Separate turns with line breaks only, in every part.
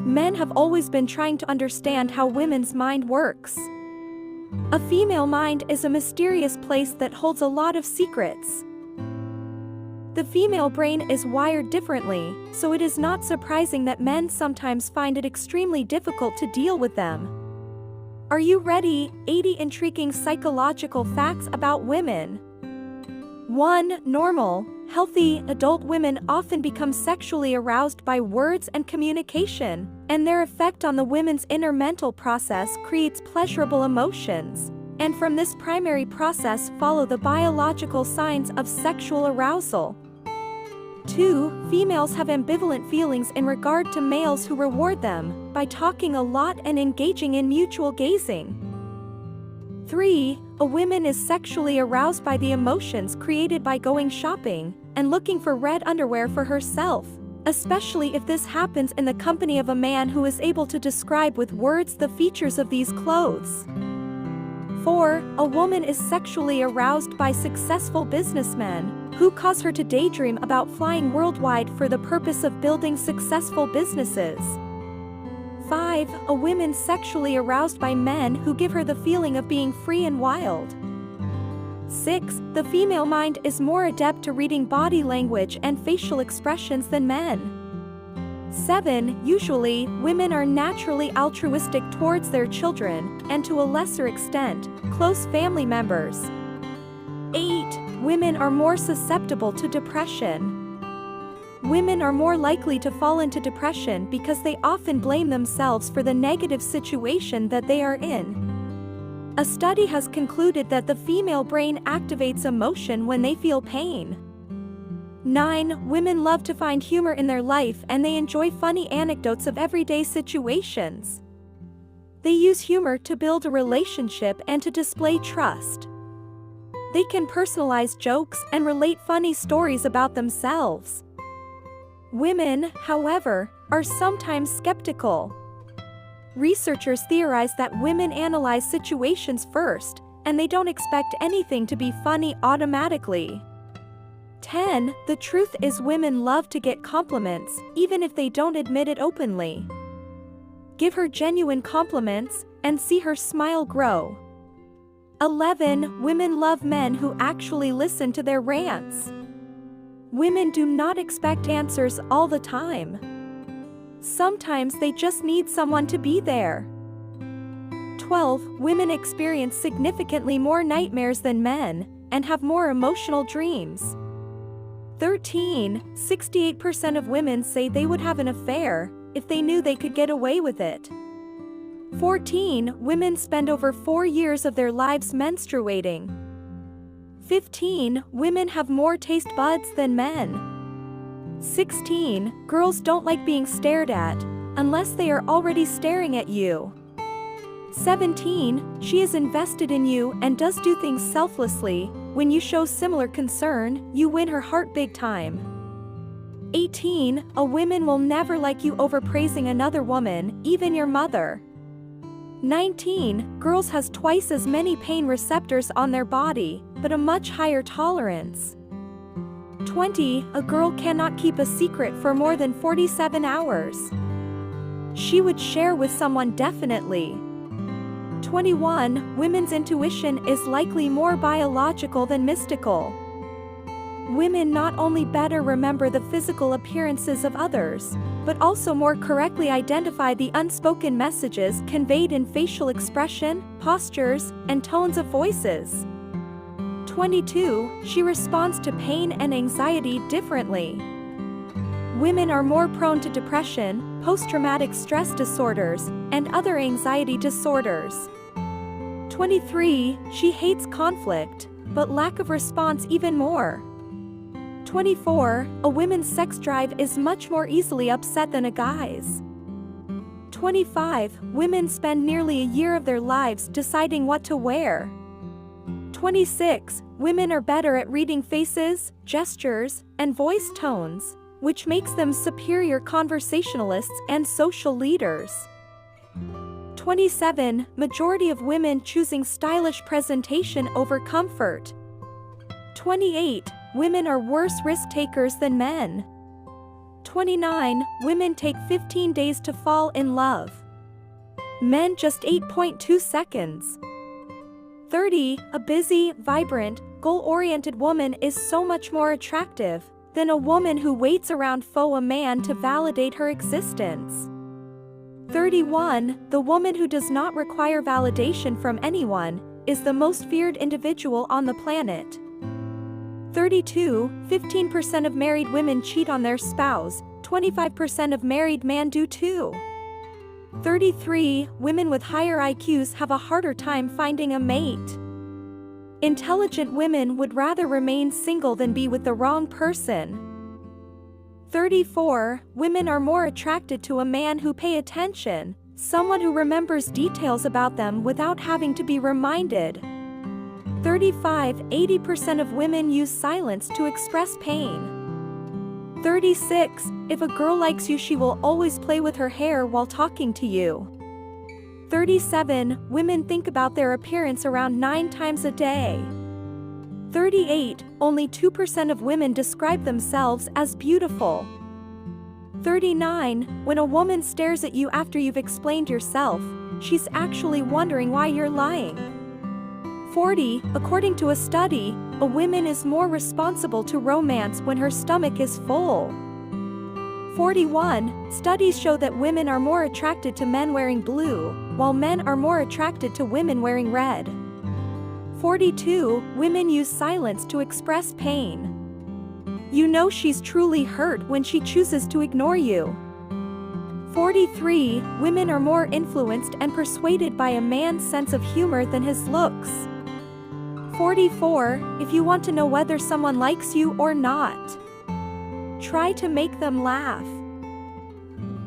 Men have always been trying to understand how women's mind works. A female mind is a mysterious place that holds a lot of secrets. The female brain is wired differently, so it is not surprising that men sometimes find it extremely difficult to deal with them. Are you ready? 80 intriguing psychological facts about women. 1. Normal, healthy, adult women often become sexually aroused by words and communication, and their effect on the women's inner mental process creates pleasurable emotions, and from this primary process follow the biological signs of sexual arousal. 2. Females have ambivalent feelings in regard to males who reward them by talking a lot and engaging in mutual gazing. 3. A woman is sexually aroused by the emotions created by going shopping and looking for red underwear for herself, especially if this happens in the company of a man who is able to describe with words the features of these clothes. 4. A woman is sexually aroused by successful businessmen who cause her to daydream about flying worldwide for the purpose of building successful businesses. 5. A woman sexually aroused by men who give her the feeling of being free and wild. 6. The female mind is more adept to reading body language and facial expressions than men. 7. Usually, women are naturally altruistic towards their children, and to a lesser extent, close family members. 8. Women are more susceptible to depression. Women are more likely to fall into depression because they often blame themselves for the negative situation that they are in. A study has concluded that the female brain activates emotion when they feel pain. 9. Women love to find humor in their life and they enjoy funny anecdotes of everyday situations. They use humor to build a relationship and to display trust. They can personalize jokes and relate funny stories about themselves. Women, however, are sometimes skeptical. Researchers theorize that women analyze situations first, and they don't expect anything to be funny automatically. 10. The truth is women love to get compliments, even if they don't admit it openly. Give her genuine compliments, and see her smile grow. 11. Women love men who actually listen to their rants. Women do not expect answers all the time. Sometimes they just need someone to be there. 12. Women experience significantly more nightmares than men, and have more emotional dreams. 13. 68% of women say they would have an affair if they knew they could get away with it. 14. Women spend over 4 years of their lives menstruating. 15. Women have more taste buds than men. 16. Girls don't like being stared at, unless they are already staring at you. 17. She is invested in you and does do things selflessly. When you show similar concern, you win her heart big time. 18. A woman will never like you overpraising another woman, even your mother. 19. Girls has twice as many pain receptors on their body, but a much higher tolerance. 20. A girl cannot keep a secret for more than 47 hours. She would share with someone definitely. 21. Women's intuition is likely more biological than mystical. Women not only better remember the physical appearances of others, but also more correctly identify the unspoken messages conveyed in facial expression, postures, and tones of voices. 22. She responds to pain and anxiety differently. Women are more prone to depression, post-traumatic stress disorders, and other anxiety disorders. 23. She hates conflict, but lack of response even more. 24. A woman's sex drive is much more easily upset than a guy's. 25. Women spend nearly a year of their lives deciding what to wear. 26. Women are better at reading faces, gestures, and voice tones, which makes them superior conversationalists and social leaders. 27. Majority of women choosing stylish presentation over comfort. 28. Women are worse risk takers than men. 29. Women take 15 days to fall in love. Men just 8.2 seconds. 30. A busy, vibrant, goal-oriented woman is so much more attractive than a woman who waits around for a man to validate her existence. 31. The woman who does not require validation from anyone is the most feared individual on the planet. 32. 15% of married women cheat on their spouse, 25% of married men do too. 33. Women with higher IQs have a harder time finding a mate. Intelligent women would rather remain single than be with the wrong person. 34. Women are more attracted to a man who pays attention, someone who remembers details about them without having to be reminded. 35. 80% of women use silence to express pain. 36. If a girl likes you, she will always play with her hair while talking to you. 37. Women think about their appearance around 9 times a day. 38. Only 2% of women describe themselves as beautiful. 39. When a woman stares at you after you've explained yourself, she's actually wondering why you're lying. 40. According to a study, a woman is more responsible to romance when her stomach is full. 41. Studies show that women are more attracted to men wearing blue, while men are more attracted to women wearing red. 42. Women use silence to express pain. You know she's truly hurt when she chooses to ignore you. 43. Women are more influenced and persuaded by a man's sense of humor than his looks. 44. If you want to know whether someone likes you or not, try to make them laugh.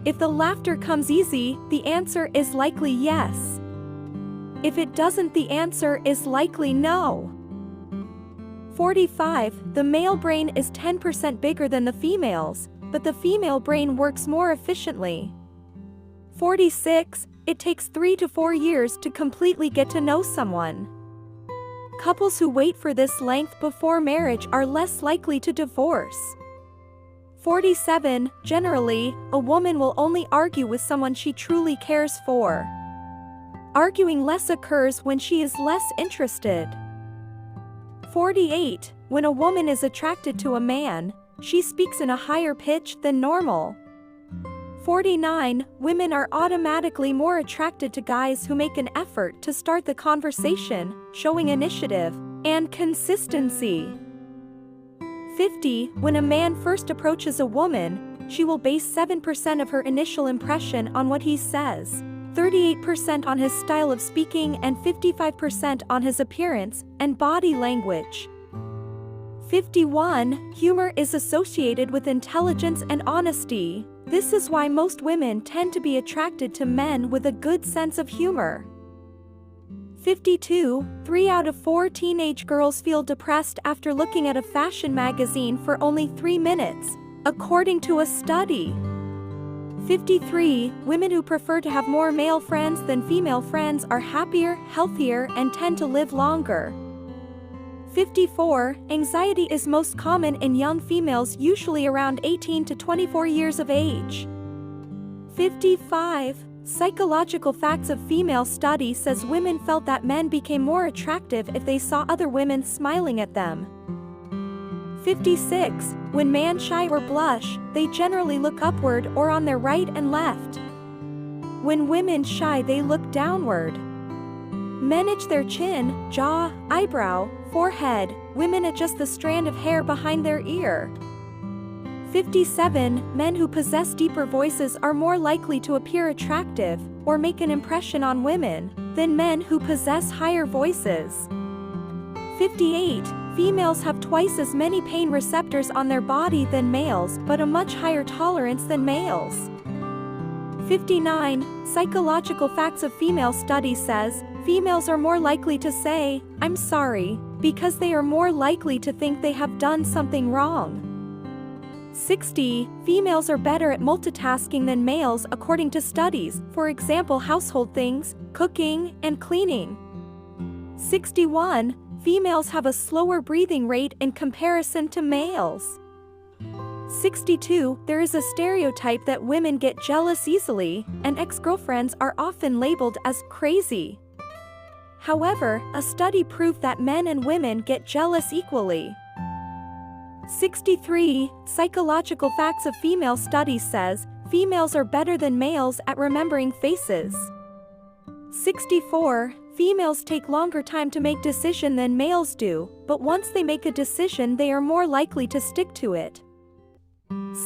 If the laughter comes easy, the answer is likely yes. If it doesn't, the answer is likely no. 45. The male brain is 10% bigger than the female's, but the female brain works more efficiently. 46. It takes 3 to 4 years to completely get to know someone. Couples who wait for this length before marriage are less likely to divorce. 47. Generally, a woman will only argue with someone she truly cares for. Arguing less occurs when she is less interested. 48. When a woman is attracted to a man, she speaks in a higher pitch than normal. 49. Women are automatically more attracted to guys who make an effort to start the conversation, showing initiative and consistency. 50. When a man first approaches a woman, she will base 7% of her initial impression on what he says, 38% on his style of speaking, and 55% on his appearance and body language. 51. Humor is associated with intelligence and honesty. This is why most women tend to be attracted to men with a good sense of humor. 52. 3 out of 4 teenage girls feel depressed after looking at a fashion magazine for only 3 minutes, according to a study. 53. Women who prefer to have more male friends than female friends are happier, healthier, and tend to live longer. 54. Anxiety is most common in young females, usually around 18 to 24 years of age. 55. Psychological facts of female study says women felt that men became more attractive if they saw other women smiling at them. 56. When men shy or blush, they generally look upward or on their right and left. When women shy, they look downward. Men adjust their chin, jaw, eyebrow, forehead. Women adjust the strand of hair behind their ear. 57. Men who possess deeper voices are more likely to appear attractive or make an impression on women than men who possess higher voices. 58. Females have twice as many pain receptors on their body than males, but a much higher tolerance than males. 59. Psychological facts of female study says females are more likely to say, "I'm sorry," because they are more likely to think they have done something wrong. 60. Females are better at multitasking than males according to studies, for example household things, cooking, and cleaning. 61. Females have a slower breathing rate in comparison to males. 62. There is a stereotype that women get jealous easily, and ex-girlfriends are often labeled as crazy. However, a study proved that men and women get jealous equally. 63. Psychological facts of female studies says, females are better than males at remembering faces. 64. Females take longer time to make decision than males do, but once they make a decision they are more likely to stick to it.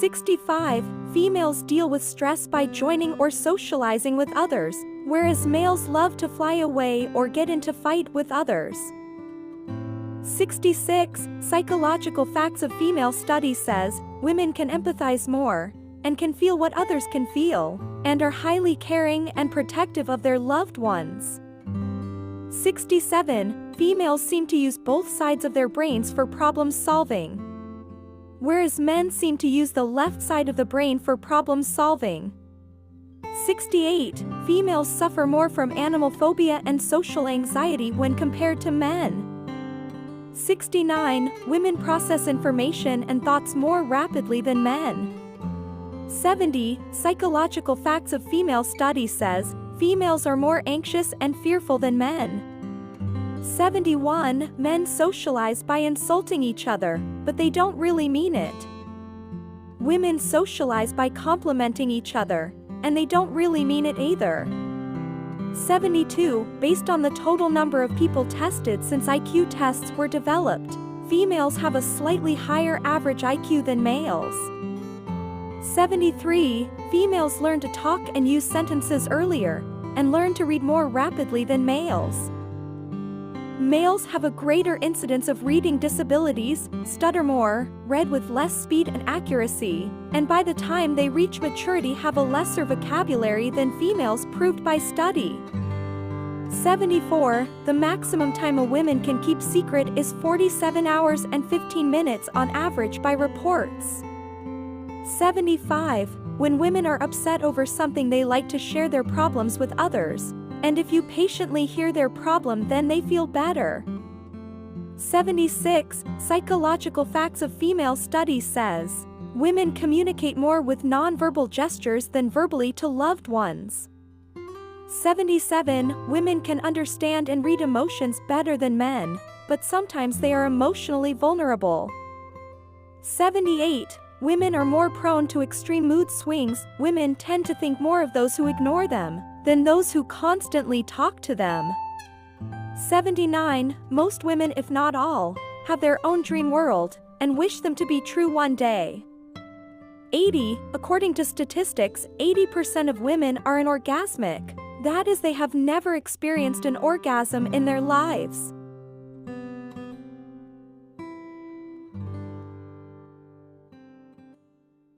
65. Females deal with stress by joining or socializing with others, whereas males love to fly away or get into fight with others. 66. Psychological facts of female studies says, women can empathize more, and can feel what others can feel, and are highly caring and protective of their loved ones. 67. Females seem to use both sides of their brains for problem solving, whereas men seem to use the left side of the brain for problem solving. 68. Females suffer more from animal phobia and social anxiety when compared to men. 69. Women process information and thoughts more rapidly than men. 70. Psychological facts of female studies says, females are more anxious and fearful than men. 71. Men socialize by insulting each other, but they don't really mean it. Women socialize by complimenting each other, and they don't really mean it either. 72. Based on the total number of people tested since IQ tests were developed, females have a slightly higher average IQ than males. 73. Females learn to talk and use sentences earlier, and learn to read more rapidly than males. Males have a greater incidence of reading disabilities, stutter more, read with less speed and accuracy, and by the time they reach maturity have a lesser vocabulary than females, proved by study. 74. The maximum time a woman can keep secret is 47 hours and 15 minutes on average by reports. 75. When women are upset over something they like to share their problems with others, and if you patiently hear their problem then they feel better. 76. Psychological facts of female studies says, women communicate more with nonverbal gestures than verbally to loved ones. 77. Women can understand and read emotions better than men, but sometimes they are emotionally vulnerable. 78. Women are more prone to extreme mood swings. Women tend to think more of those who ignore them than those who constantly talk to them. 79. Most women, if not all, have their own dream world and wish them to be true one day. 80. According to statistics, 80% of women are anorgasmic. That is, they have never experienced an orgasm in their lives.